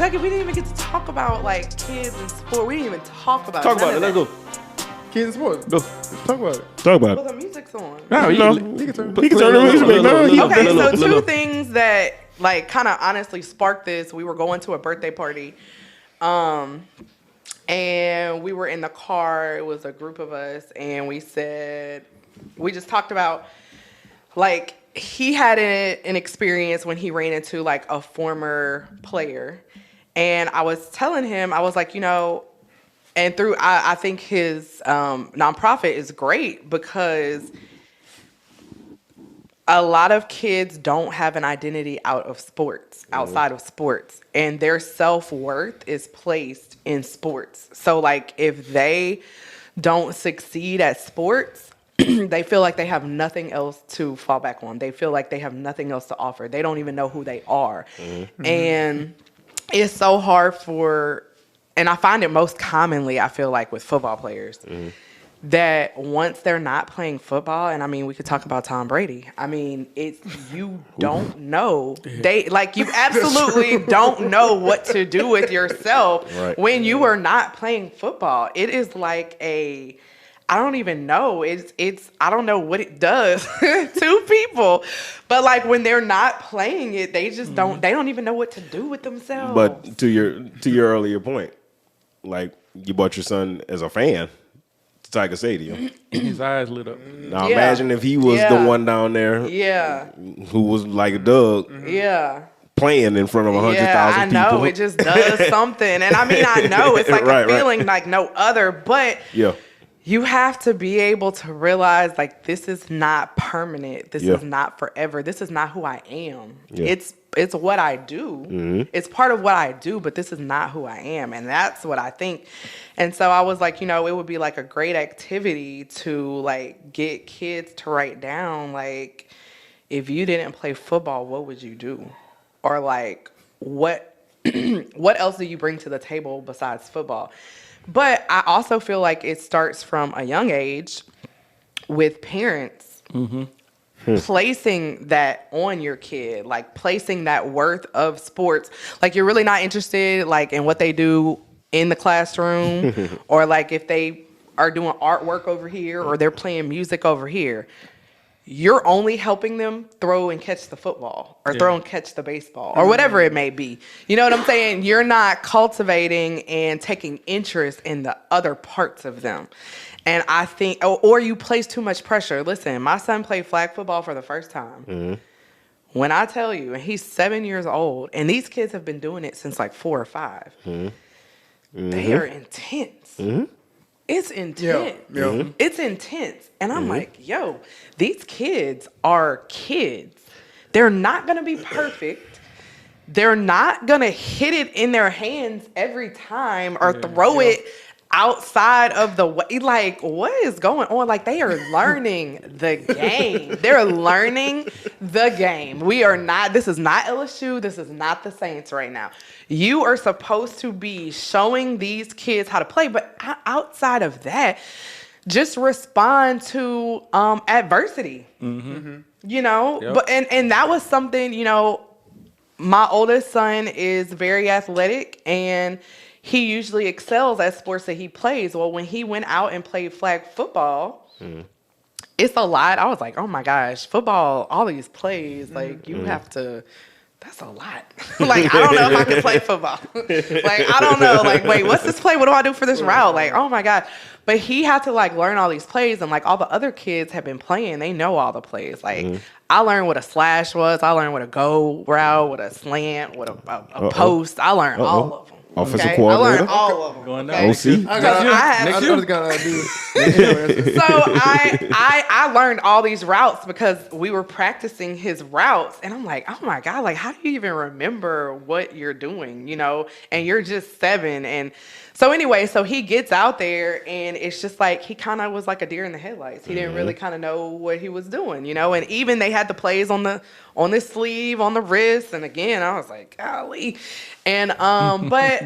Dougie, we didn't even get to talk about like kids and sport. We didn't even talk about. Talk about it. Let's go. Kids and sports. Go. Talk about it. Talk about Well, it. the music's on. No, He can turn the music back. No, Okay, so look. two things that like kind of honestly sparked this. We were going to a birthday party, and we were in the car. It was a group of us, and we just talked about like he had an experience when he ran into like a former player, and I was telling him, I was like, and through I think his nonprofit is great because a lot of kids don't have an identity outside of sports, and their self-worth is placed in sports. So like if they don't succeed at sports, they feel like they have nothing else to fall back on. They feel like they have nothing else to offer. They don't even know who they are. Mm-hmm. And it's so hard and I find it most commonly, I feel like, with football players. Mm-hmm. That once they're not playing football, and I mean, we could talk about Tom Brady. I mean, you don't know. You absolutely don't know what to do with yourself when you are not playing football. It is like I don't even know. I don't know what it does to people. But like when they're not playing it, they just they don't even know what to do with themselves. But to your earlier point, like you brought your son as a fan. Tiger Stadium. His eyes lit up. Now imagine if he was the one down there who was like a Doug playing in front of 100,000 people. I know, it just does something. And I mean, I know it's like a feeling like no other, but you have to be able to realize like this is not permanent. This is not forever. This is not who I am. Yeah. It's what I do. Mm-hmm. It's part of what I do, but this is not who I am. And that's what I think. And so I was like, it would be like a great activity to like get kids to write down, like, if you didn't play football, what would you do? Or like, what else do you bring to the table besides football? But I also feel like it starts from a young age with parents. Mm-hmm. Placing that on your kid, like placing that worth of sports. Like you're really not interested like in what they do in the classroom or like if they are doing artwork over here or they're playing music over here. You're only helping them throw and catch the football or throw and catch the baseball or whatever it may be. You know what I'm saying? You're not cultivating and taking interest in the other parts of them. And I think, or you place too much pressure. Listen, my son played flag football for the first time. Mm-hmm. When I tell you, and he's 7 years old, and these kids have been doing it since like 4 or 5. Mm-hmm. They are intense. Mm-hmm. It's intense. Yeah. Mm-hmm. It's intense. And I'm like, these kids are kids. They're not going to be perfect. They're not going to hit it in their hands every time or throw it outside of the way. Like, what is going on? Like, they are learning the game. They're learning the game. This is not LSU. This is not the Saints right now. You are supposed to be showing these kids how to play. But outside of that, just respond to adversity. Mm-hmm. But and that was something, my oldest son is very athletic and he usually excels at sports that he plays. Well, when he went out and played flag football, it's a lot. I was like, oh my gosh, football, all these plays, like you have to, that's a lot. Like, I don't know if I can play football. Like, I don't know. Like, wait, what's this play? What do I do for this route? Like, oh my God. But he had to like learn all these plays, and like all the other kids have been playing. They know all the plays. Like I learned what a slash was. I learned what a go route, what a slant, what a post. I learned all of them. Offensive I coordinator. learned all of them. Going down. OC. I learned all these routes because we were practicing his routes, and I'm like, oh my God, like how do you even remember what you're doing, and you're just 7. And so anyway, so he gets out there and it's just like, he kind of was like a deer in the headlights. He didn't really kind of know what he was doing, and even they had the plays on the sleeve, on the wrist. And again, I was like, golly. And, but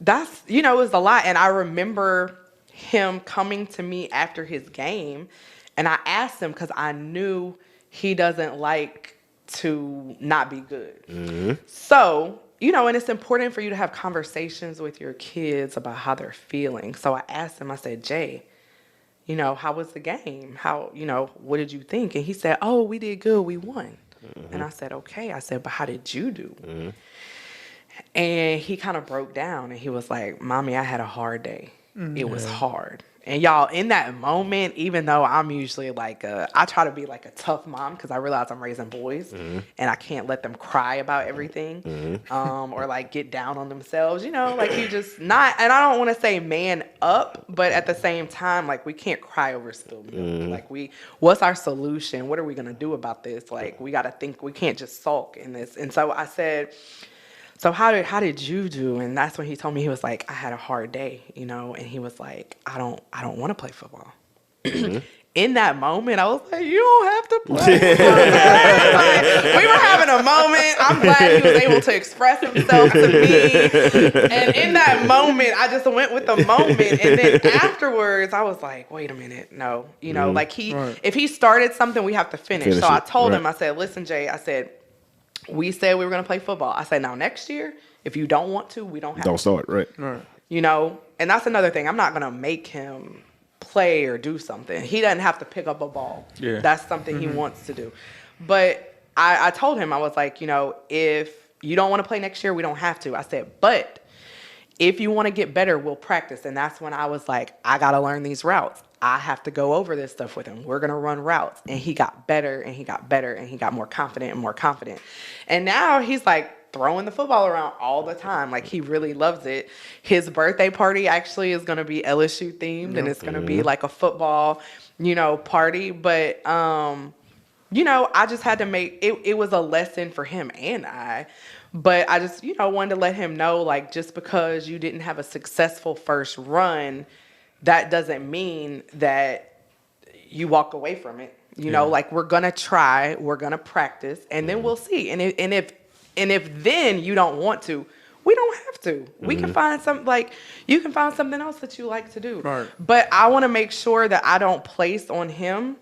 that's, it was a lot. And I remember him coming to me after his game, and I asked him, cause I knew he doesn't like to not be good. Mm-hmm. So and it's important for you to have conversations with your kids about how they're feeling. So I asked him, I said, Jay, how was the game? How, what did you think? And he said, oh, we did good. We won. Mm-hmm. And I said, okay. I said, but how did you do? Mm-hmm. And he kind of broke down and he was like, Mommy, I had a hard day. Mm-hmm. It was hard. And y'all, in that moment, even though I'm usually I try to be like a tough mom because I realize I'm raising boys and I can't let them cry about everything or like get down on themselves, you just not, and I don't want to say man up, but at the same time, like we can't cry over spilled milk. Like what's our solution? What are we going to do about this? Like we got to think, we can't just sulk in this. And so I said, so how did you do? And that's when he told me, he was like, I had a hard day, and he was like, I don't want to play football. Mm-hmm. In that moment, I was like, you don't have to play. We were having a moment. I'm glad he was able to express himself to me. And in that moment, I just went with the moment. And then afterwards, I was like, wait a minute. No, if he started something, we have to finish. So I told him, I said, listen, Jay, I said, we said we were going to play football. I said, now next year, if you don't want to, we don't have to. Don't start, right. And that's another thing. I'm not going to make him play or do something. He doesn't have to pick up a ball. Yeah. That's something he wants to do. But I told him, I was like, if you don't want to play next year, we don't have to. I said, but if you want to get better, we'll practice. And that's when I was like, I got to learn these routes. I have to go over this stuff with him. We're going to run routes. And he got better and he got better and he got more confident and more confident. And now he's like throwing the football around all the time. Like he really loves it. His birthday party actually is going to be LSU themed and it's going to be like a football, party. But, I just had to make it was a lesson for him and I. But I just, wanted to let him know, like, just because you didn't have a successful first run, that doesn't mean that you walk away from it. Like we're going to try, we're going to practice, and then we'll see. And if then you don't want to, we don't have to. We can find you can find something else that you like to do. Right. But I want to make sure that I don't place on him,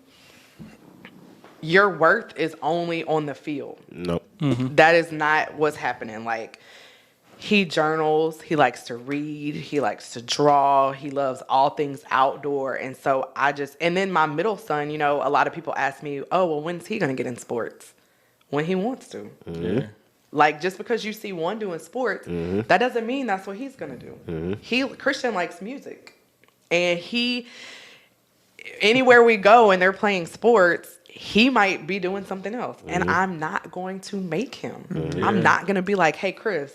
your worth is only on the field. Nope. Mm-hmm. That is not what's happening. Like, he journals, he likes to read, he likes to draw, he loves all things outdoor. And so and then my middle son, a lot of people ask me, oh, well, when's he going to get in sports? When he wants to. Mm-hmm. Like, just because you see one doing sports, that doesn't mean that's what he's going to do. Mm-hmm. Christian likes music. And anywhere we go and they're playing sports, he might be doing something else. And I'm not going to make him. Yeah. I'm not going to be like, hey, Chris,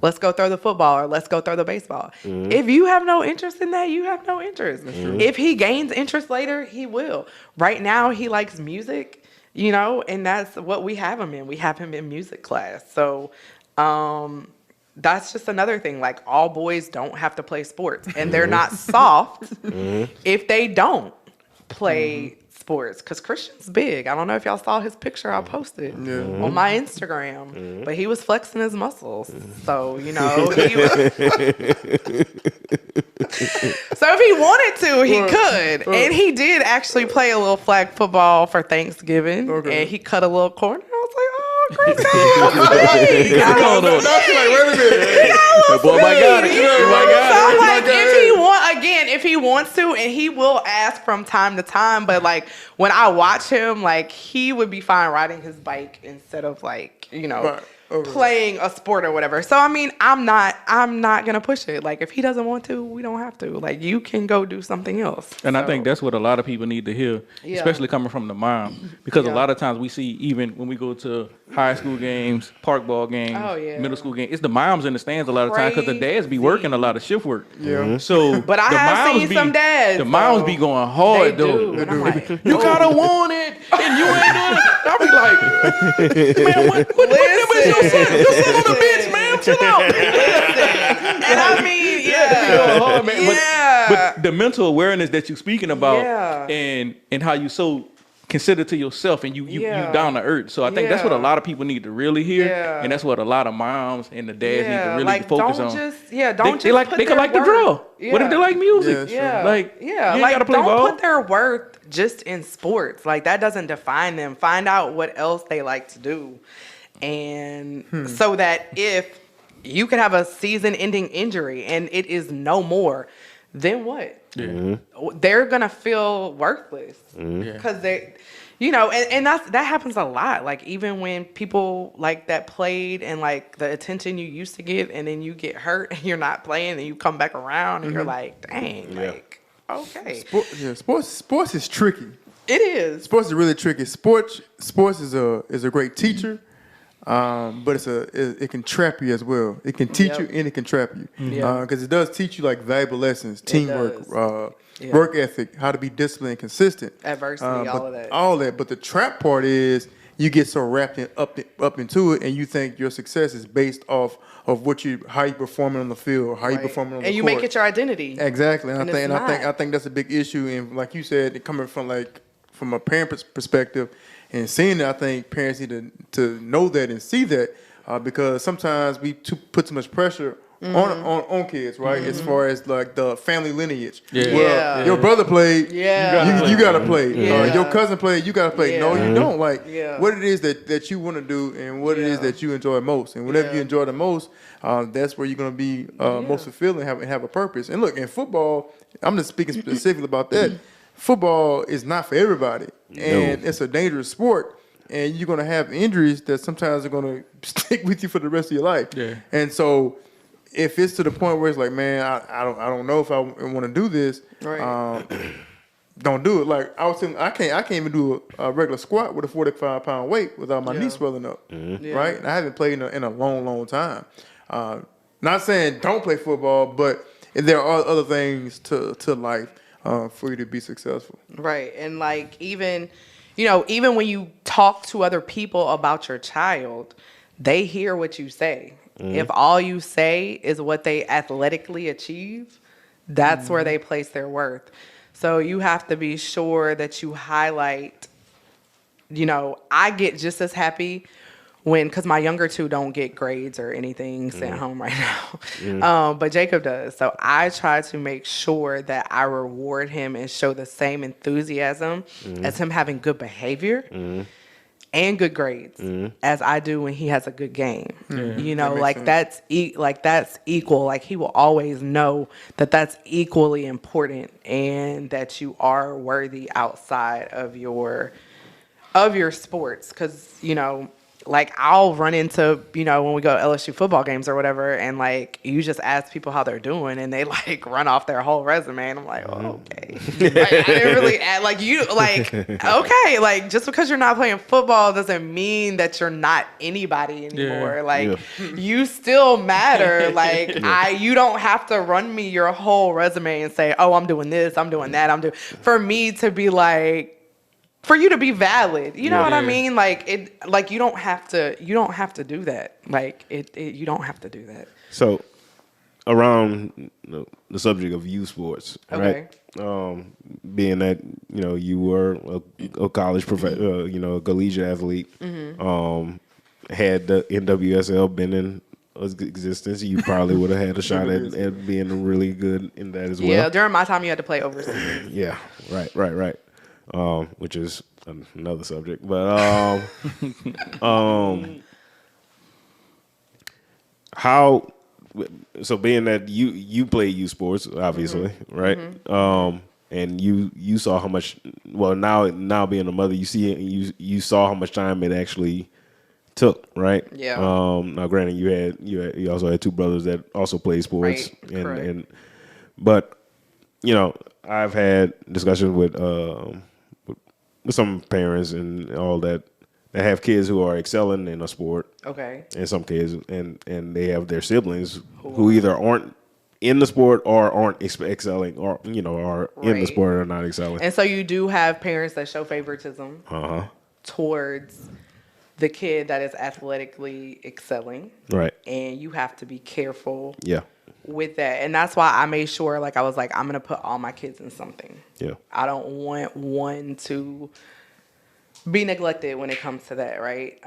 let's go throw the football or let's go throw the baseball. If you have no interest in that, you have no interest. If he gains interest later, he will. Right now, he likes music, and that's what we have him in. We have him in music class. So that's just another thing. Like, all boys don't have to play sports. And they're not soft if they don't play sports, because Christian's big. I don't know if y'all saw his picture I posted on my Instagram, but he was flexing his muscles. So, he was... So if he wanted to, he could. And he did actually play a little flag football for Thanksgiving, and he cut a little corner. I was like, oh, Chris got a little speed. He got a little speed. If he wants to, and he will ask from time to time, but like when I watch him, like he would be fine riding his bike instead of playing a sport or whatever. So I mean, I'm not gonna push it. Like if he doesn't want to, we don't have to. Like you can go do something else. And I think that's what a lot of people need to hear, especially coming from the mom, because a lot of times we see, even when we go to high school games, park ball games, middle school games, it's the moms in the stands a lot of times because the dads be working a lot of shift work. Yeah. So, but I have seen some dads. The moms be going hard though. And I'm like, you gotta want it, and you ain't doing it. I'll be like, man, what your son on the bench, man, chill out. And I mean, hard, man. But the mental awareness that you're speaking about, and how you so consider to yourself, and you down to earth. So I think that's what a lot of people need to really hear, and that's what a lot of moms and the dads need to really focus on. They could like to draw. What if they like music? Don't put their worth just in sports. Like that doesn't define them. Find out what else they like to do, and so that if you could have a season-ending injury and it is no more. Then what? They're gonna feel worthless because they, and that happens a lot. Like even when people like that played and like the attention you used to get, and then you get hurt and you're not playing, and you come back around and you're like, dang, like okay. Sports is tricky. It is. Sports is really tricky. Sports is a great teacher. But it can trap you as well. It can teach you and it can trap you. Because it does teach you like valuable lessons, teamwork, work ethic, how to be disciplined and consistent. Adversity, all of that. All that. But the trap part is you get so wrapped up into it, and you think your success is based off of how you performing on the field, how you performing on the court. And you make it your identity. Exactly. And I think that's a big issue. And like you said, coming from a parent perspective. And seeing it, I think parents need to know that and see that because sometimes we put too much pressure on kids, right? As far as like the family lineage. Your brother played, you got to play. Your cousin played, you got to play. No, you don't. Like what it is that you want to do and what it is that you enjoy most. And whatever you enjoy the most, that's where you're going to be most fulfilled and have a purpose. And look, in football, I'm just speaking specifically about that. Football is not for everybody, and it's a dangerous sport, and you're going to have injuries that sometimes are going to stick with you for the rest of your life. And so if it's to the point where it's like, man, I don't know if I want to do this, don't do it. Like I was saying, I can't even do a regular squat with a 45-pound weight without my knee swelling up, right? And I haven't played in a long time. Not saying don't play football, but there are other things to life. For you to be successful. Right. And like even when you talk to other people about your child, they hear what you say. If all you say is what they athletically achieve, that's where they place their worth. So you have to be sure that you highlight, I get just as happy because my younger two don't get grades or anything sent home right now. But Jacob does. So I try to make sure that I reward him and show the same enthusiasm as him having good behavior and good grades as I do when he has a good game. That's equal. Like he will always know that that's equally important and that you are worthy outside of your sports. Because, like I'll run into, when we go to LSU football games or whatever, and like you just ask people how they're doing and they like run off their whole resume and I'm like, oh, okay. Like, I didn't really add okay, like just because you're not playing football doesn't mean that you're not anybody anymore. You still matter. Like you don't have to run me your whole resume and say, oh, I'm doing this, I'm doing that, for me to be like, for you to be valid, you know what I mean? Like you don't have to do that. Like you don't have to do that. So, around the subject of youth sports, right? Being that you were a college a collegiate athlete, had the NWSL been in existence, you probably would have had a shot at being really good in that as well. Yeah, during my time, you had to play overseas. Yeah, right. Which is another subject, but how? So being that you play youth sports, obviously, right? And you saw how much. Well, now being a mother, you saw how much time it actually took, right? Yeah. Now, granted, you also had two brothers that also played sports, right, but I've had discussions with some parents and all that have kids who are excelling in a sport. Okay. And some kids, and they have their siblings who either aren't in the sport or aren't excelling, or are in the sport or not excelling. And so you do have parents that show favoritism towards the kid that is athletically excelling. Right. And you have to be careful. Yeah. With that. And that's why I made sure, I was like, I'm going to put all my kids in something. Yeah. I don't want one to be neglected when it comes to that, right?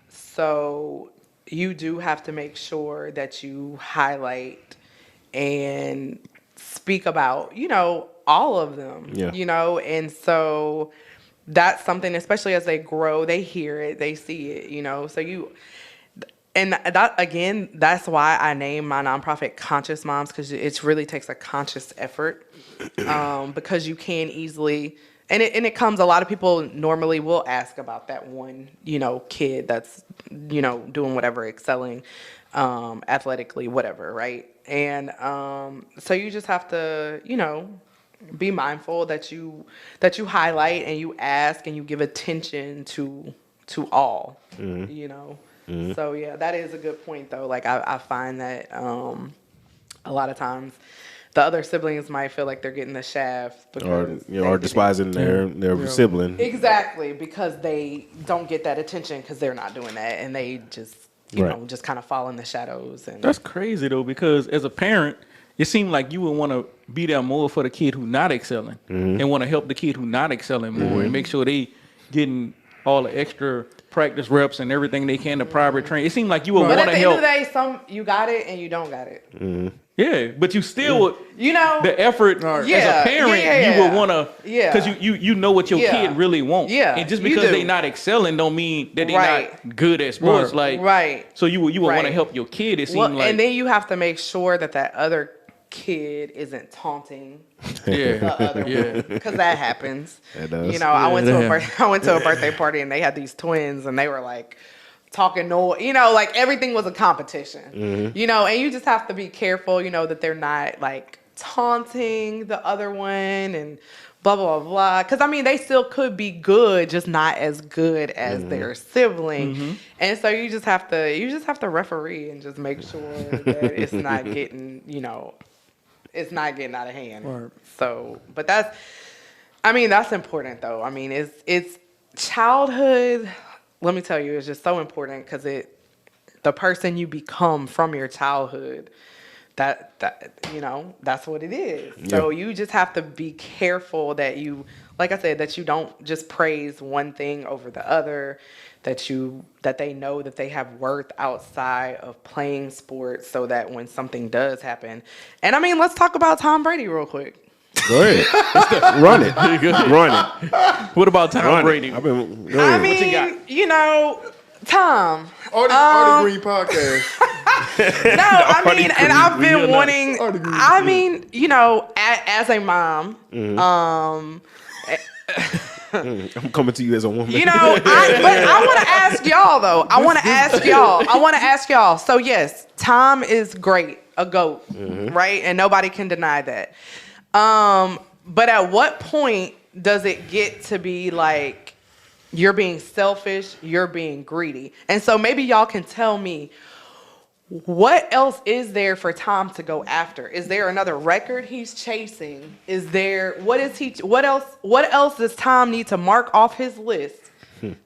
So you do have to make sure that you highlight and speak about, all of them, and so that's something, especially as they grow, they hear it, they see it, so And that, again, that's why I named my nonprofit Conscious Moms, because it really takes a conscious effort, because you can easily, and it comes, a lot of people normally will ask about that one, kid that's, doing whatever, excelling athletically, whatever, right? And so you just have to, be mindful that you highlight and you ask and you give attention to all, So yeah, that is a good point though. Like I find that a lot of times the other siblings might feel like they're getting the shaft because or despising their sibling. Exactly, because they don't get that attention because they're not doing that, and they just just kind of fall in the shadows. And that's crazy though, because as a parent, it seemed like you would want to be there more for the kid who's not excelling, and want to help the kid who's not excelling more, and make sure they getting all the extra practice reps and everything they can to private train. It seemed like you would want to help. But at the end of the day, you got it and you don't got it. Yeah, but you still would, the effort as a parent, you would want to, because you know what your kid really wants. Yeah, and just because they not excelling don't mean that they're not good at sports. So you would want to help your kid. It seemed like, and then you have to make sure that other kid isn't taunting the other one, because that happens. It does. I went to a birthday party and they had these twins and they were like talking like everything was a competition. And you just have to be careful, that they're not like taunting the other one and blah blah blah, because they still could be good, just not as good as their sibling. And so you just have to referee and just make sure that it's not getting it's not getting out of hand. Right. So, but that's important though. It's childhood. Let me tell you, it's just so important, because the person you become from your childhood, that's what it is. Yeah. So you just have to be careful that you, like I said, that you don't just praise one thing over the other, that they know that they have worth outside of playing sports, so that when something does happen. And let's talk about Tom Brady real quick. Go ahead. Run it. Run it. What about Tom Brady? What you got? Tom. Artie Green podcast. No, and I've been wanting, as a mom, I'm coming to you as a woman. But I want to ask y'all though. I want to ask y'all. So yes, Tom is great, a GOAT, right? And nobody can deny that. But at what point does it get to be like you're being selfish, you're being greedy? And so maybe y'all can tell me, what else is there for Tom to go after? Is there another record he's chasing? What else does Tom need to mark off his list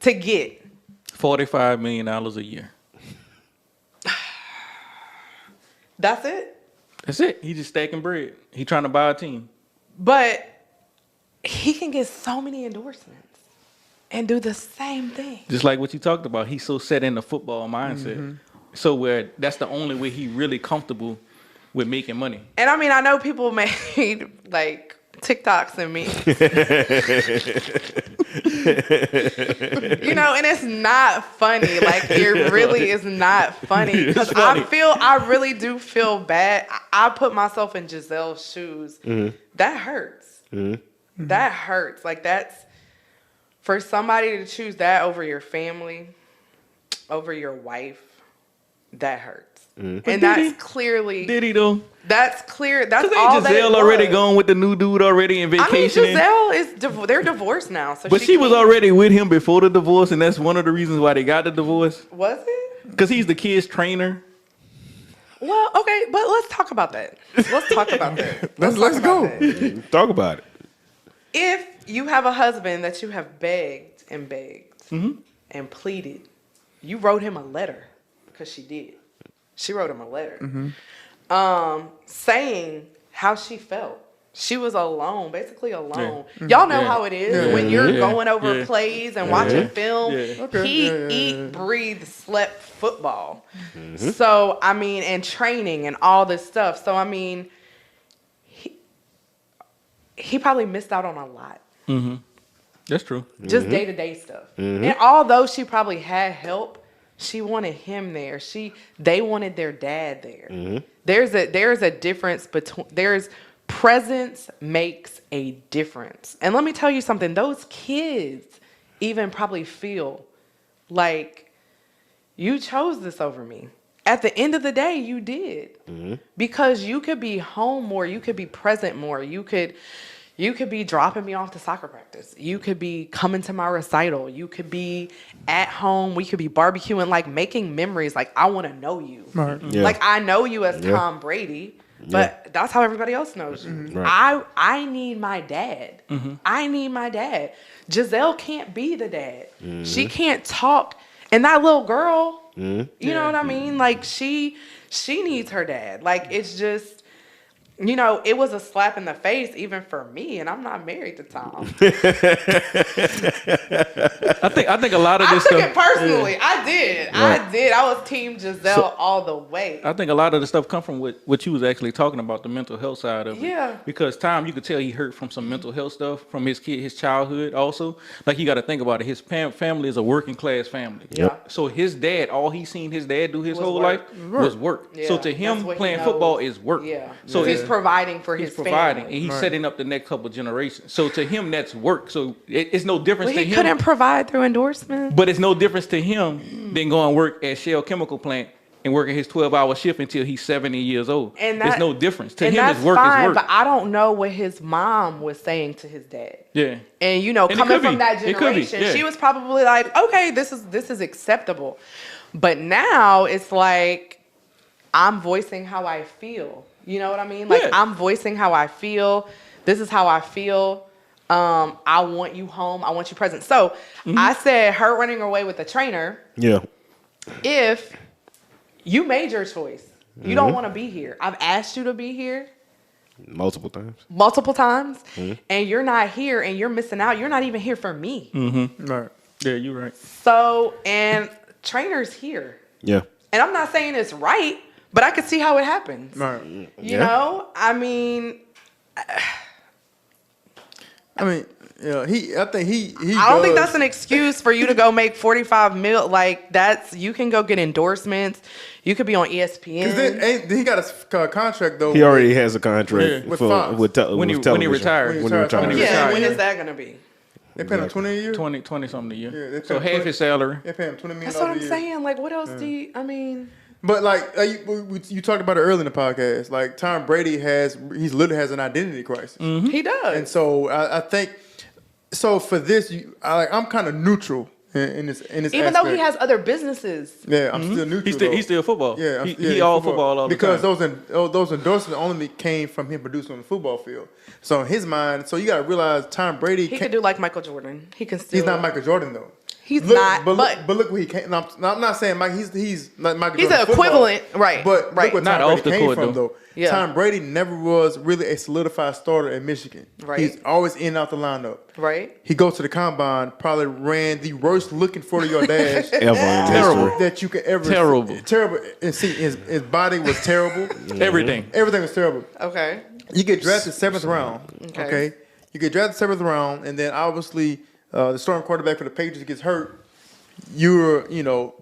to get? $45 million a year. That's it? That's it. He just stacking bread. He trying to buy a team. But he can get so many endorsements and do the same thing. Just like what you talked about. He's so set in the football mindset. So where that's the only way he really comfortable with making money. And I know people made like TikToks and memes. And it's not funny. Like, it really is not funny. Because I really do feel bad. I put myself in Giselle's shoes. That hurts. That hurts. Like, that's, for somebody to choose that over your family, over your wife, that hurts. And that's clearly... Did he though? That's clear. That's all that Giselle already going with the new dude already in vacation. Giselle is they're divorced now. So but she was already with him before the divorce, and that's one of the reasons why they got the divorce. Was it? Because he's the kid's trainer. Well, okay, but let's talk about that. Let's talk about that. Let's go. Talk about it. If you have a husband that you have begged and and pleaded, you wrote him a letter, because she did. She wrote him a letter saying how she felt. She was alone, basically alone. Yeah. Y'all know how it is when you're going over plays and watching film. Yeah. Okay. He eat, breathe, slept football. So, and training and all this stuff. So, he probably missed out on a lot. That's true. Just day-to-day stuff. And although she probably had help, She wanted him there. They wanted their dad there. Mm-hmm. There's a difference between presence makes a difference. And let me tell you something, those kids even probably feel like you chose this over me. At the end of the day, you did. Mm-hmm. Because you could be home more, you could be present more, you could be dropping me off to soccer practice. You could be coming to my recital. You could be at home. We could be barbecuing, like making memories. Like, I want to know you. Right. Yeah. Like, I know you as Tom Brady, but that's how everybody else knows you. Mm-hmm. Right. I need my dad. Mm-hmm. I need my dad. Giselle can't be the dad. Mm-hmm. She can't talk. And that little girl, you know what I mean? Like, she needs her dad. Like, it's just, you know, it was a slap in the face even for me, and I'm not married to Tom. I think a lot of this stuff. I took it personally. I did. Right. I was Team Giselle all the way. I think a lot of the stuff come from what you was actually talking about, the mental health side of it. Yeah. Because Tom, you could tell he hurt from some mental health stuff from his childhood also. Like, you got to think about it. His family is a working class family. Yeah. So his dad, all he seen his dad do his whole life was work. Yeah. So to him, playing football is work. Yeah. So he's providing for his family. And he's setting up the next couple of generations. So to him, that's work. So it's no difference to him. He couldn't provide through endorsements. But it's no difference to him than going to work at Shell Chemical Plant and working his 12-hour shift until he's 70 years old. And there's no difference. To him, it's work is work. But I don't know what his mom was saying to his dad. Yeah. And, you know, coming from that generation, she was probably like, okay, this is acceptable. But now it's like, I'm voicing how I feel. You know what I mean? Like, I'm voicing how I feel. This is how I feel. I want you home. I want you present. So I said her running away with the trainer. Yeah. If you made your choice, you don't want to be here. I've asked you to be here. Multiple times. And you're not here and you're missing out. You're not even here for me. Mm-hmm. Right. Yeah, you're right. So, and trainer's here. Yeah. And I'm not saying it's right, but I could see how it happens. Right. You know? I mean, yeah, I think he I don't think that's an excuse for you to go make 45 mil. Like, you can go get endorsements. You could be on ESPN. Because he got a contract though. He already has a contract with Fox. When he retired. Yeah, when is that going to be? They pay him 20 a year? 20 something a year. Yeah, so half his salary. They pay him $20 million. That's what I'm saying. Like, what else do you, I mean... But like you talked about it earlier in the podcast, like Tom Brady literally has an identity crisis. Mm-hmm. He does. And so I think, so for this, I'm kind of neutral in this even aspect. though he has other businesses. Yeah, I'm still neutral. He's still football. Yeah, he all football all the time. Because those endorsements only came from him producing on the football field. So in his mind, you got to realize Tom Brady. He could do like Michael Jordan. He can still. He's not Michael Jordan though. He's not. But look where he came. No, I'm not saying Mike. He's not Michael Jordan. He's an equivalent, right? But look where Tom Brady came from though. Yeah. Tom Brady never was really a solidified starter at Michigan. Right. He's always in and out the lineup. Right. He goes to the combine, probably ran the worst looking 40-yard dash ever. Terrible. That you could ever see. Terrible. And see, his body was terrible. Everything was terrible. Okay. You get drafted 7th round. Okay. You get drafted 7th round, and then obviously the starting quarterback for the Patriots gets hurt. You're,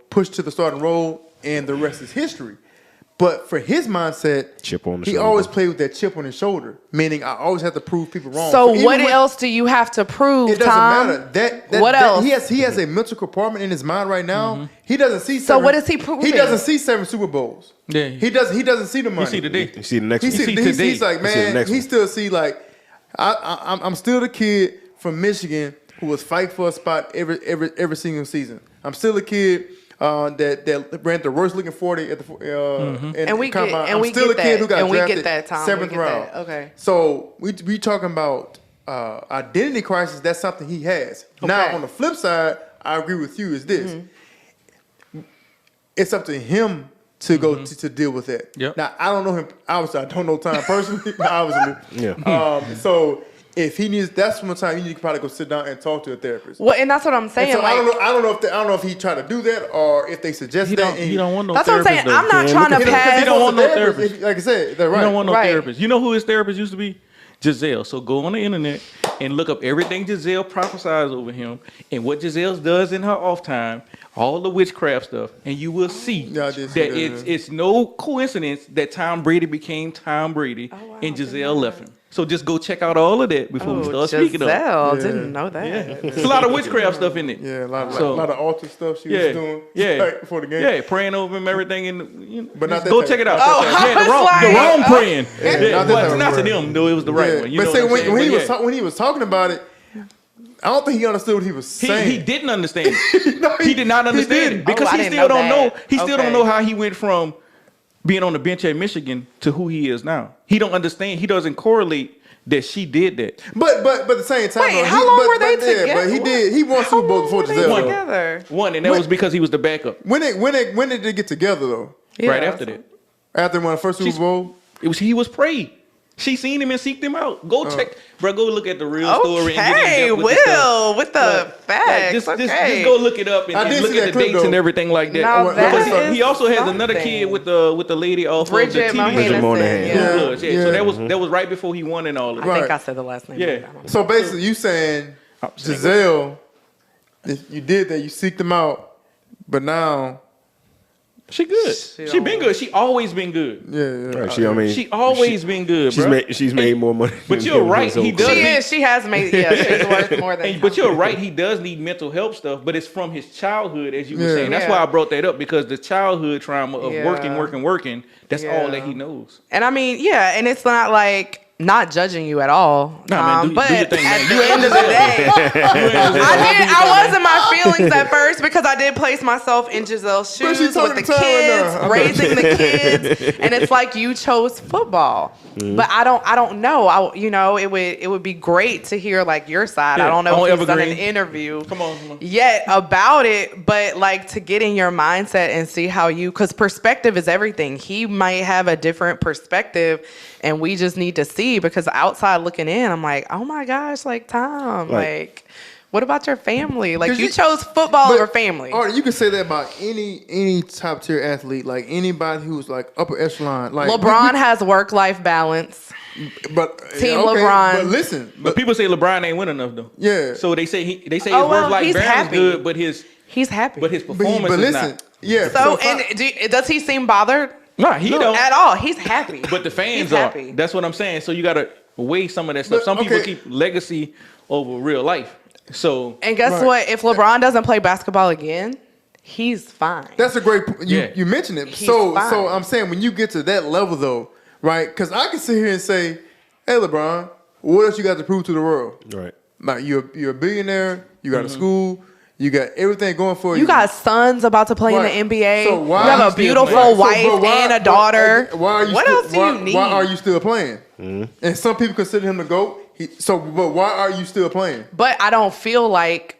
pushed to the starting role, and the rest is history. But for his mindset, he always played with that chip on his shoulder, meaning I always have to prove people wrong. So what else do you have to prove, it doesn't matter. What else? He has a mental compartment in his mind right now. Mm-hmm. He doesn't see. So what is he proving? He doesn't see 7 Super Bowls. Yeah. He doesn't see the money. He see the day. He see the next one. He's like, man. He still see like, I'm still the kid from Michigan who was fighting for a spot every single season. I'm still a kid that ran the worst looking 40 at the and we combine. Get, and we still get a kid that. who got and drafted we get that, Tom. 7th round. Okay. So we talking about identity crisis. That's something he has. Okay. Now on the flip side, I agree with you. Is this? Mm-hmm. It's up to him to go to deal with that. Yep. Now I don't know him. Obviously, I don't know Tom personally. Obviously. Yeah. So. If he needs, that's one time you need to probably go sit down and talk to a therapist. Well, and that's what I'm saying. So I don't know if he tried to do that or if they suggest that. He don't want no that's therapist. That's what I'm saying. I'm not trying to pass. He don't want no therapist. Like I said, they're right. He don't want no therapist. You know who his therapist used to be? Giselle. So go on the internet and look up everything Giselle prophesies over him and what Giselle does in her off time. all the witchcraft stuff, and you will see that it's no coincidence that Tom Brady became Tom Brady and Giselle left him. So just go check out all of that before we start speaking of. Giselle, didn't know that. Yeah. There's a lot of witchcraft stuff in it. Yeah, a lot of altar stuff she was doing right before the game. Yeah, praying over him, everything. And but not go check it out. The wrong praying. Not to them, though. It was the right one. But say when he was talking about it, I don't think he understood what he was saying. He didn't understand it. He did not understand it because he still don't know. He still don't know how he went from being on the bench at Michigan to who he is now. He don't understand. He doesn't correlate that she did that. But at the same time, wait, how long were they together? But he did. He won Super Bowl before Giselle. One, and that was because he was the backup. When did they get together though? Yeah, right after that. After they won the first Super Bowl, he was prayed. She seen him and seeked him out. Go check, bro. Go look at the real story. Okay, Will, with the facts. Just go look it up and look at the dates and everything like that. Now because he also has another kid with the lady off Bridget of the TV. Monahan. So that was right before he won and all of that. I think I said the last name. Yeah. So basically, you saying Giselle, you did that, you seeked him out, but now. She good. She been good. She always been good. Yeah. Right, she always been good, bro. She's made more money. But you're right. He does. She has made. Yeah, she's worth more than. But you're right. He does need mental health stuff, but it's from his childhood, as you were saying. That's why I brought that up because the childhood trauma of working. That's all that he knows. And I mean, and it's not like. Not judging you at all, Tom, but at the end of the day, I was in my feelings at first because I did place myself in Giselle's shoes with the kids, raising the kids, and it's like you chose football. But I don't know. It would be great to hear like your side. I don't know if you've done an interview yet about it, but like to get in your mindset and see how because perspective is everything. He might have a different perspective, and we just need to see. Because outside looking in, I'm like, oh my gosh, like Tom, like what about your family? Like you chose football over family. Artie, you can say that about any top tier athlete, like anybody who's like upper echelon. Like LeBron has work-life balance. But Team LeBron. But listen, but people say LeBron ain't win enough though. Yeah. So they say his work-life balance is good, but he's happy. But his performance is not. Yeah. So does he seem bothered? No, he don't at all. He's happy. But the fans are. Happy. That's what I'm saying. So you gotta weigh some of that stuff. Some people keep legacy over real life. So and guess what? If LeBron doesn't play basketball again, he's fine. That's a great. You mentioned it. So I'm saying when you get to that level though, right? Because I can sit here and say, "Hey, LeBron, what else you got to prove to the world?" Right. Like you're a billionaire. You got a school. You got everything going for you. You got sons about to play in the NBA. So why you have a beautiful wife and a daughter. What else do you need? Why are you still playing? And some people consider him the GOAT. But why are you still playing? But I don't feel like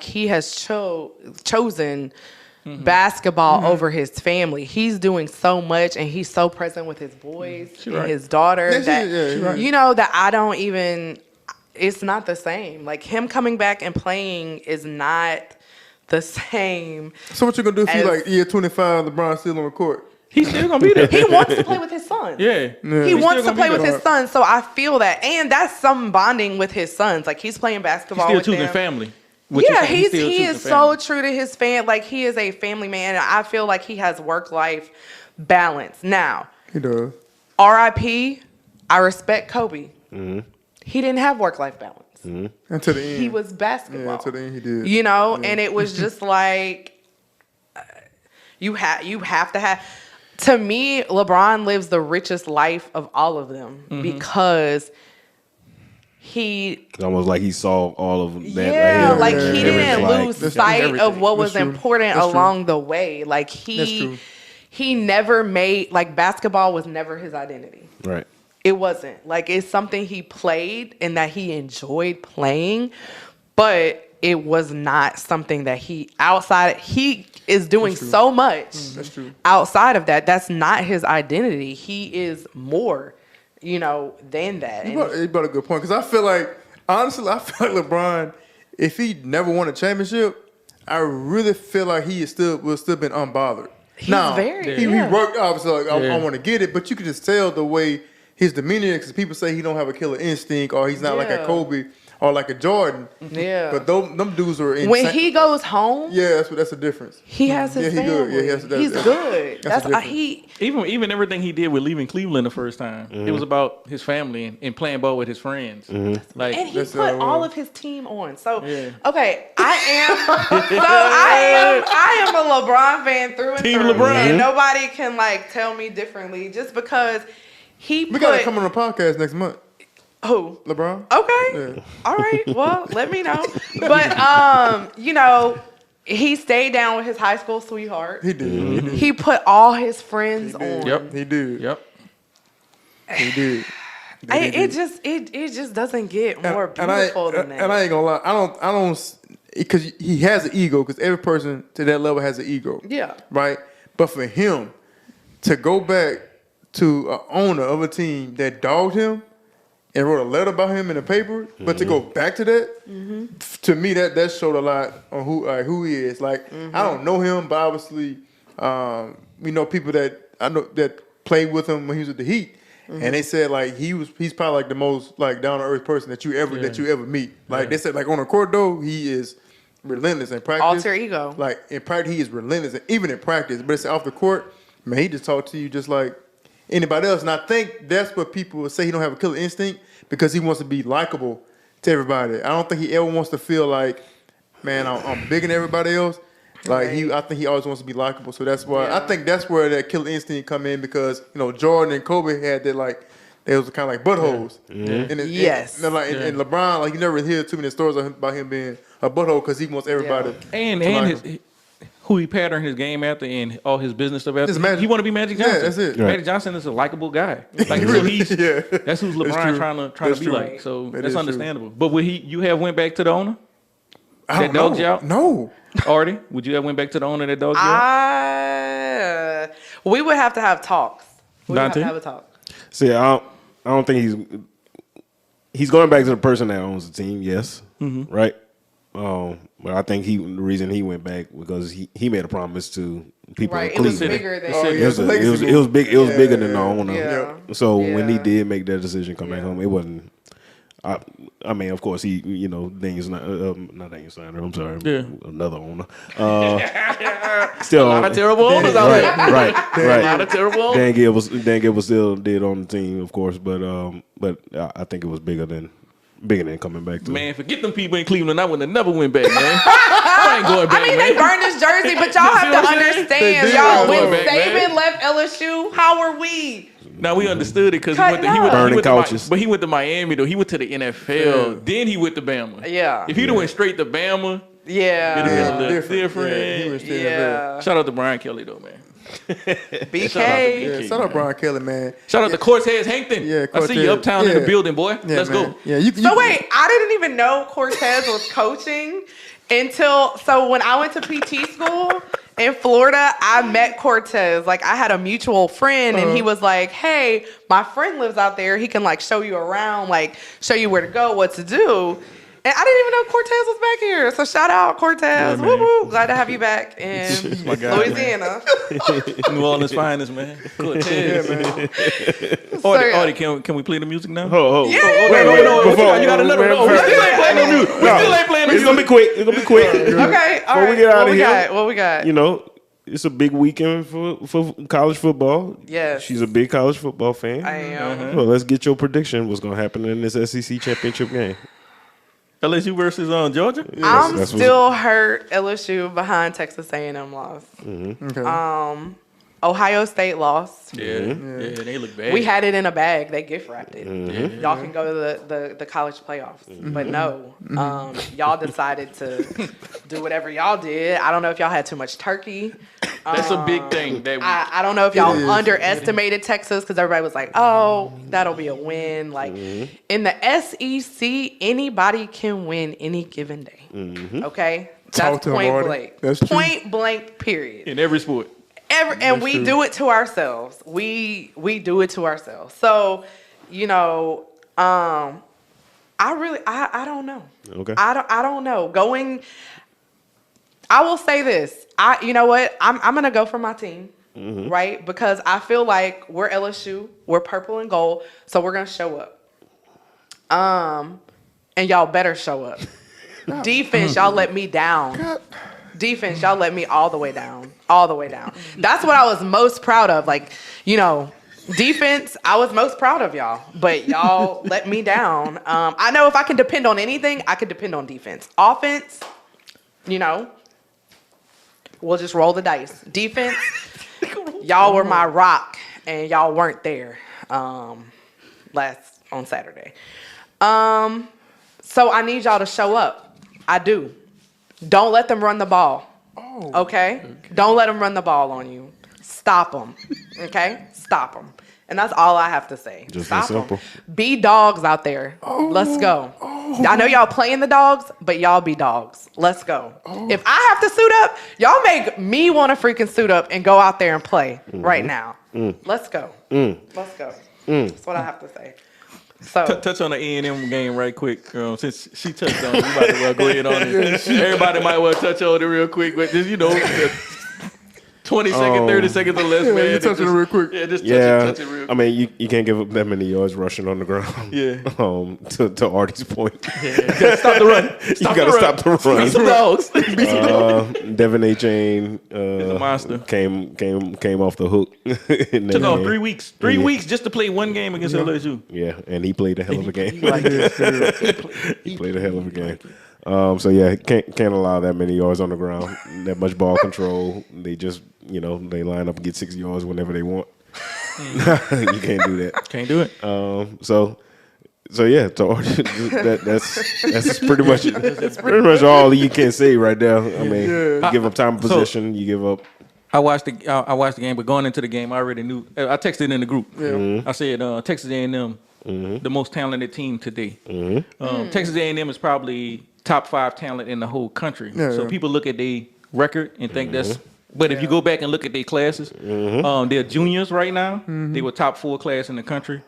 he has chosen basketball over his family. He's doing so much, and he's so present with his boys and his daughter that I don't even. It's not the same. Like him coming back and playing is not the same. So what you gonna do if you like year 25, LeBron still on the court? He's still gonna be there. He wants to play with his son. Yeah. He wants to play with his son. So I feel that, and that's some bonding with his sons. Like he's playing basketball. He's with still choosing them. Family. He is so true to his fan. Like he is a family man. And I feel like he has work-life balance. Now he does. R.I.P. I respect Kobe. He didn't have work-life balance. Until the end. He was basketball. Yeah, until the end he did. And it was just like, you have to have. To me, LeBron lives the richest life of all of them because it's almost like he saw all of that. He didn't lose sight of what was important along the way. Like he never made, like basketball was never his identity. Right. It wasn't. Like it's something he played and that he enjoyed playing, but it was not something that he is doing so much outside of that. That's not his identity. He is more, than that. You brought a good point. Because I feel like, honestly, LeBron, if he never won a championship, I really feel like he would still been unbothered. He worked, obviously, like, I want to get it, but you could just tell the way his demeanor, because people say he don't have a killer instinct or he's not like a Kobe or like a Jordan. Yeah. But them dudes are insane. When he goes home, yeah, that's the difference. He has his family. Good. Yeah, he's good. Even everything he did with leaving Cleveland the first time, it was about his family and playing ball with his friends. Like, and he put all of his team on. So okay, I am a LeBron fan through and Team through, LeBron. and nobody can like tell me differently just because we gotta come on the podcast next month. Who? LeBron. Okay. Yeah. All right. Well, let me know. But you know, he stayed down with his high school sweetheart. He did. He put all his friends on. Yep. He did. Yep. He did. It just doesn't get more beautiful than that. And I ain't gonna lie, I don't, because he has an ego. Because every person to that level has an ego. Yeah. Right. But for him to go back to an owner of a team that dogged him and wrote a letter about him in the paper, but to go back to that, to me that showed a lot on who he is. Like I don't know him, but obviously we know people that I know that played with him when he was at the Heat. And they said like he's probably like the most like down to earth person that you ever meet. Like they said like on the court though, he is relentless in practice. Alter ego. Like in practice he is relentless, and even in practice. But it's off the court, man, he just talk to you just like anybody else. And I think that's what people would say he don't have a killer instinct, because he wants to be likable to everybody. I don't think he ever wants to feel like, man, I'm bigger than everybody else. Like I think he always wants to be likable. So that's why I think that's where that killer instinct come in, because you know Jordan and Kobe had that like they was kind of like buttholes. And LeBron, like you never hear too many stories about him being a butthole because he wants everybody. And who he patterned his game after and all his business stuff after. He want to be Magic Johnson. Yeah, that's it. Magic Johnson is a likable guy. Like so that's who's LeBron trying to be like. So that's understandable. True. But would you have went back to the owner? That dogged you out? No. Artie, would you have went back to the owner that dogged you out? We would have to have talks. We would have Dante? to have a talk. See, I don't think he's going back to the person that owns the team. Yes, right. But I think the reason he went back because he made a promise to people in Cleveland. It was bigger than it was big. It was bigger than the owner. Yeah. So when he did make that decision, come back home, it wasn't. I mean, of course, he, not Daniel Snyder. I'm sorry, another owner. Still, a lot of terrible owners out there. Right. A lot of terrible owners. Dan Gilbert still did on the team, of course, but I think it was bigger than coming back to. Man, forget them people in Cleveland. I would have never went back, man. I ain't going back. I mean, they burned his jersey, but y'all have to understand, y'all. When Saban left LSU, how were we? Now we understood it because he went to Miami though. He went to the NFL. Then he went to Bama. Yeah. If he'd have went straight to Bama, it'd have been a little different. Shout out to Brian Kelly though, man. BK. Shout out Brian Kelly, man. Shout out to Cortez Hankton. Yeah, I see you uptown in the building, boy. Let's go. Yeah, so wait, I didn't even know Cortez was coaching so when I went to PT school in Florida, I met Cortez. Like I had a mutual friend and he was like, hey, my friend lives out there. He can like show you around, like show you where to go, what to do. And I didn't even know Cortez was back here. So shout out Cortez. Woo woo. Glad to have you back in Louisiana. New Orleans finest, man. Cortez. Man. Artie, can we play the music now? Wait, you got another one. We still ain't playing no music. It's gonna be quick. Okay, all right. We get out of here. What we got? You know, it's a big weekend for college football. Yes. She's a big college football fan. I am. Well, let's get your prediction. What's gonna happen in this SEC championship game? LSU versus Georgia? I'm still hurt LSU behind Texas A&M loss. Okay. Ohio State lost. Yeah, they look bad. We had it in a bag. They gift wrapped it. Y'all can go to the college playoffs. But no, y'all decided to do whatever y'all did. I don't know if y'all had too much turkey. That's a big thing. I don't know if y'all underestimated Texas because everybody was like, oh, that'll be a win. Like in the SEC, anybody can win any given day. Okay? That's point blank. That's point blank, period. In every sport. And we do it to ourselves. We do it to ourselves. So, you know, I don't know. Okay. I don't know. I will say this. You know what? I'm gonna go for my team, right? Because I feel like we're LSU, we're purple and gold, so we're gonna show up. and y'all better show up. Defense, y'all let me down. Defense, y'all let me all the way down. All the way down. That's what I was most proud of. Like, you know, defense, I was most proud of y'all. But y'all let me down. I know if I can depend on anything, I can depend on defense. Offense, you know, we'll just roll the dice. Defense, y'all were my rock, and y'all weren't there on Saturday. So I need y'all to show up. I do. Don't let them run the ball. Okay? Don't let them run the ball on you. Stop them. Okay? Stop them. And that's all I have to say. Just Stop simple. them. Be dogs out there. Let's go. I know y'all playing the dogs, but y'all be dogs. Let's go. If I have to suit up, y'all make me want to freaking suit up and go out there and play right now. Let's go. Let's go. That's what I have to say. So touch on the E&M game right quick. Since she touched on it, you might as well go ahead on it. Everybody might well touch on it real quick, but just, you know, 20 seconds, 30 seconds or less, man. You touch it real quick. Yeah, just touch it real quick. I mean, you can't give up that many yards rushing on the ground. Yeah. To Artie's point. Yeah. Stop the run. You got to stop the run. Beat some dogs. Devin A. Chain He's a monster. Came off the hook. Took off 3 weeks. 3 weeks just to play one game against LSU. Yeah, and he played a hell of a game. He played a hell of a game. So yeah, can't allow that many yards on the ground, that much ball control. They just, you know, they line up and get 6 yards whenever they want. You can't do that. Can't do it. So yeah, that's pretty much all you can say right now. I mean, you give up time of possession, you give up. I watched the game, but going into the game, I already knew. I texted in the group. Yeah. I said Texas A&M, the most talented team today. Texas A&M is probably top 5 talent in the whole country. Yeah, so people look at their record and think that's. But if you go back and look at their classes, they're juniors right now. They were top 4 class in the country.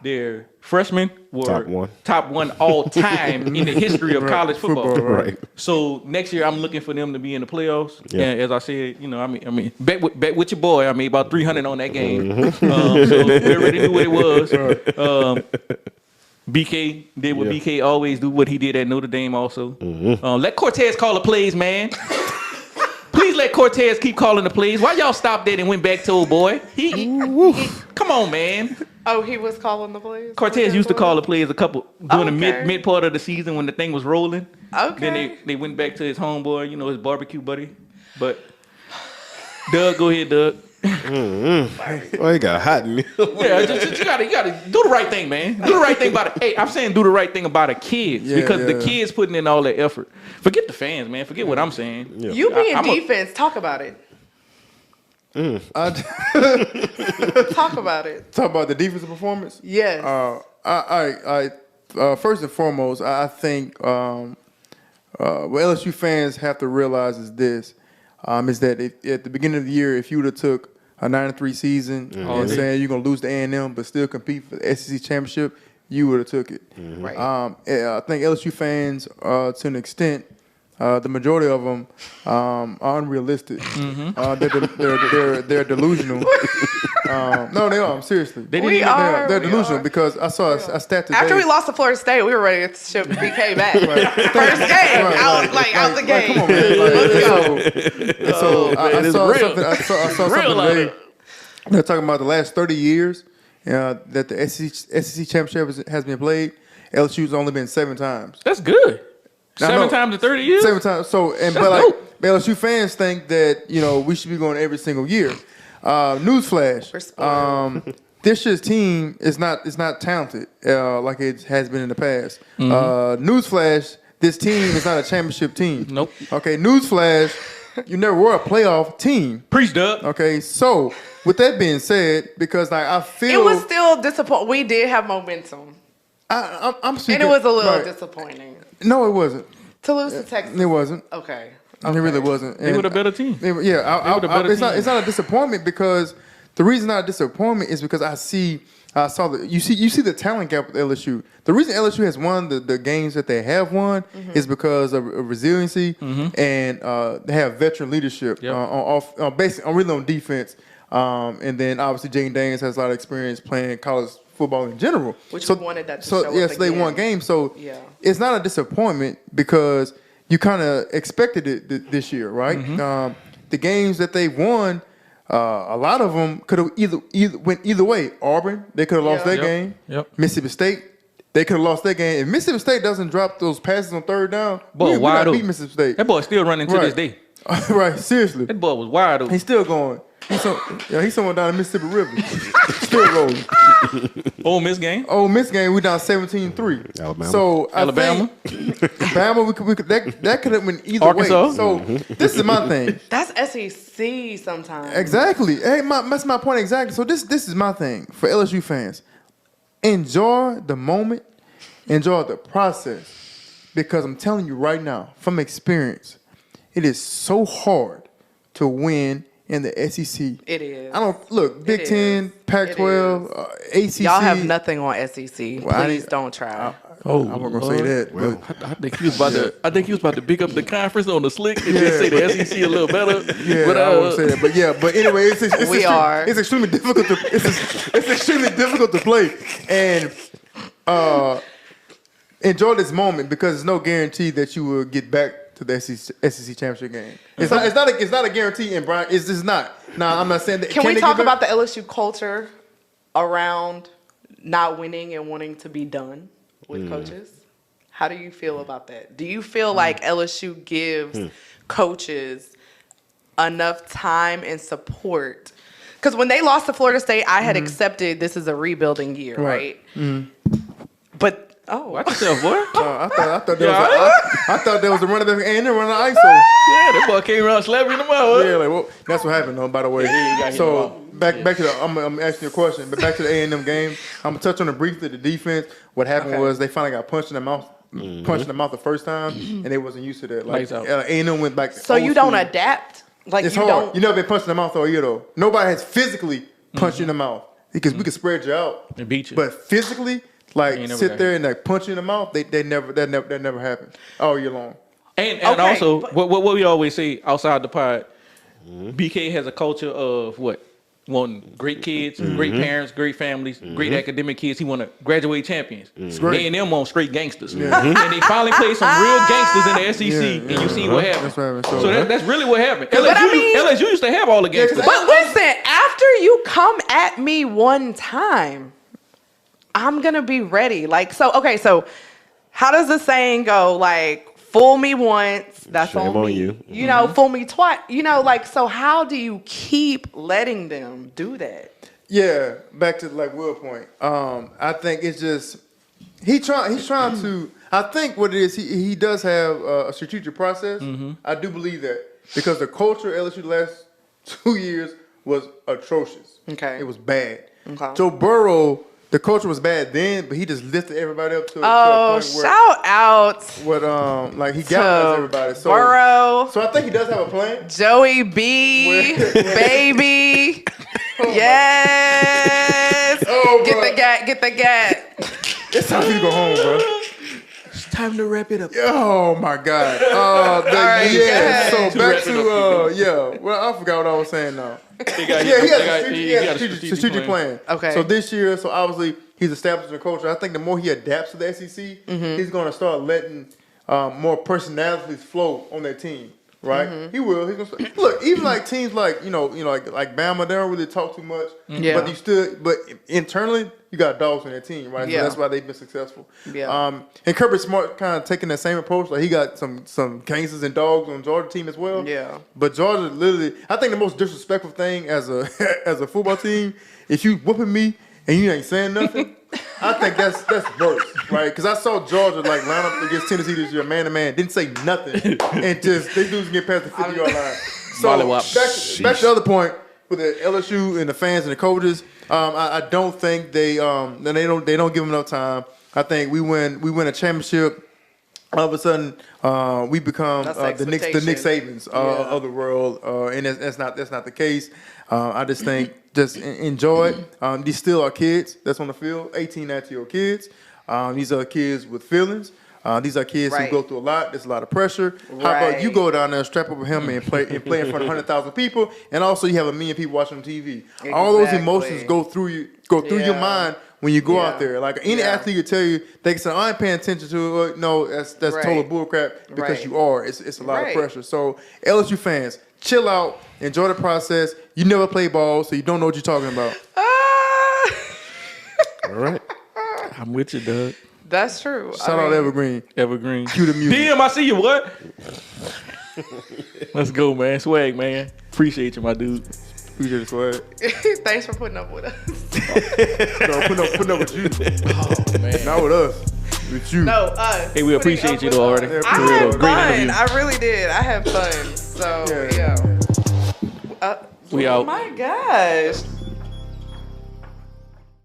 Their freshmen were top one all time in the history of college football. Right. So next year, I'm looking for them to be in the playoffs. Yeah. And as I said, you know, I mean, bet with your boy. I made about 300 on that game. So we already knew what it was. BK did what BK always do. What he did at Notre Dame also. Let Cortez call the plays, man. Please let Cortez keep calling the plays. Why y'all stopped that and went back to old boy? He come on, man. Oh, he was calling the plays? Cortez used to call the plays during the mid part of the season when the thing was rolling. Okay. Then they went back to his homeboy, you know, his barbecue buddy. But Doug, go ahead, Doug. Well, he got hot in me. Yeah, you gotta do the right thing, man. Do the right thing about it. Hey, I'm saying do the right thing about the kids because the kids putting in all that effort. Forget the fans, man. Forget what I'm saying. Yeah. You being defense, talk about it. Talk about it. Talk about the defensive performance. Yes. I first and foremost, I think what LSU fans have to realize is this: is that at the beginning of the year, if you would have took a 9-3 season and saying you're gonna lose to A&M but still compete for the SEC championship, you would have took it. Right. I think LSU fans, to an extent, the majority of them are unrealistic. They're delusional. No, they are. Seriously, they're delusional because I saw a stat today. After we lost to Florida State, we were ready to ship BK back. First game, out the game. Come on, man. So I saw something today. They're talking about the last 30 years that the SEC championship has been played. LSU's only been 7 times. That's good. 7 times in 30 years? 7 times. So, but LSU fans think that, you know, we should be going every single year. Newsflash. This year's team is not talented like it has been in the past. Newsflash, this team is not a championship team. Nope. Okay, newsflash, you never were a playoff team. Preach, Doug. Okay, so with that being said, because I feel it was still disappointing. We did have momentum. I'm speaking, and it was a little disappointing. No, it wasn't. To lose to Texas. It wasn't. Okay. It really wasn't. They were a better team. It's not a disappointment because the reason not a disappointment is because you see the talent gap with LSU. The reason LSU has won the games that they have won is because of resiliency and they have veteran leadership on defense. And then obviously Jane Daniels has a lot of experience playing college football in general. Which we wanted that to show us yes, they again. won games. So it's not a disappointment because you kind of expected it this year, right? Mm-hmm. The games that they won, a lot of them could have went either way. Auburn, they could have lost their game. Yep. Mississippi State, they could have lost their game. If Mississippi State doesn't drop those passes on third down, we not beat Mississippi State. That boy's still running to this day. Right, seriously. That boy was wide open. He's still going. He's somewhere down the Mississippi River. Still rolling. Ole Miss game. Ole Miss game, we down 17-3. Alabama. So Alabama. Bama, that could have went either Arkansas. way. So this is my thing. That's SEC sometimes. Exactly. Hey, that's my point exactly. So this is my thing for LSU fans. Enjoy the moment. Enjoy the process. Because I'm telling you right now, from experience, it is so hard to win in the SEC. It is. I don't look Big Ten, Pac-12, ACC. Y'all have nothing on SEC. Please don't try. I wasn't gonna say that. Well, I think he was about to. I think he was about to pick up the conference on the slick and just say the SEC a little better. Yeah, but, I wouldn't say that. But but anyway, it's extremely difficult to it's extremely difficult to play and enjoy this moment because there's no guarantee that you will get back to the SEC championship game. It's not a guarantee, and Brian, it's just not. Now, I'm not saying that. Can we talk about the LSU culture around not winning and wanting to be done with coaches? How do you feel about that? Do you feel like LSU gives coaches enough time and support? Because when they lost to Florida State, I had accepted this is a rebuilding year, right? But watch yourself, boy. I thought there was a running back and they're running ISO. Yeah, that boy came around slapping him out. Yeah, like that's what happened though. By the way, so back to the I'm asking you a question, but back to the A&M game. I'm gonna touch on it briefly. The defense. What happened was they finally got punched in the mouth. Punched in the mouth the first time, and they wasn't used to that. Like A&M went back. So you don't adapt. Like it's you hard. don't. You never been punched in the mouth all year though. Nobody has physically punched you in the mouth because we can spread you out and beat you, but physically. Like sit there and like punch you in the mouth. That never happened all year long. And also what we always say outside the pod, BK has a culture of what? Wanting great kids, great parents, great families, great academic kids. He want to graduate champions. A&M on straight gangsters. And they finally played some real gangsters in the SEC, and you see what happened. That's what happened. So that's really what happened. LSU used to have all the gangsters. But listen, after you come at me one time, I'm going to be ready. So how does the saying go? Like, fool me once, that's Shame on you. You know, fool me twice. You know, so how do you keep letting them do that? Yeah, back to like Will's point. I think it's just he's trying to. I think what it is, he does have a strategic process. I do believe that because the culture at LSU the last 2 years was atrocious. Okay, it was bad. Okay, Joe Burrow. The culture was bad then, but he just lifted everybody up to a point where shout out what he galvanized everybody. So Burrow. So I think he does have a plan. Joey B, baby. Yes. Get the gat. It's time for you to go home, bro. It's time to wrap it up. Oh my God. So back to well, I forgot what I was saying now. He has a strategic plan. Okay. So this year, obviously he's establishing a culture. I think the more he adapts to the SEC, he's going to start letting more personalities flow on that team. Right? He will. He's gonna look. Even like teams like like Bama, they don't really talk too much. Yeah. But internally, you got dogs on that team, right? Yeah. So that's why they've been successful. Yeah. And Kirby Smart kind of taking that same approach. Like he got some gangsters and dogs on Georgia team as well. Yeah. But Georgia literally, I think the most disrespectful thing as a football team, if you whooping me and you ain't saying nothing, I think that's worse, right? Because I saw Georgia like line up against Tennessee this year, man to man, didn't say nothing, and just they dudes get past the 50-yard line. So back to the other point with the LSU and the fans and the coaches, I don't think they don't give them enough time. I think we win a championship. All of a sudden, we become the Nick Sabans of the world, and that's not the case. I just think just enjoy it. These still are kids that's on the field, 18, 19-year-old kids. These are kids with feelings. These are kids who go through a lot. There's a lot of pressure. How about you go down there, strap up a helmet, and play in front of 100,000 people, and also you have 1 million people watching on TV. Exactly. All those emotions go through your mind when you go out there. Like any athlete will tell you, they can say, "I ain't paying attention to it." No, that's total bullcrap because you are. It's a lot of pressure. So LSU fans, chill out, enjoy the process. You never play ball, so you don't know what you're talking about. All right, I'm with you, Doug. That's true. Shout out Evergreen. Evergreen. Cue the music. DM, I see you. What? Let's go, man. Swag, man. Appreciate you, my dude. Appreciate the swag. Thanks for putting up with us. Putting up with you. Oh, man. Not with us. With you. No, us. Hey, we appreciate you though already. I had fun. I really did. I had fun. So, yeah. We out. Oh, my gosh.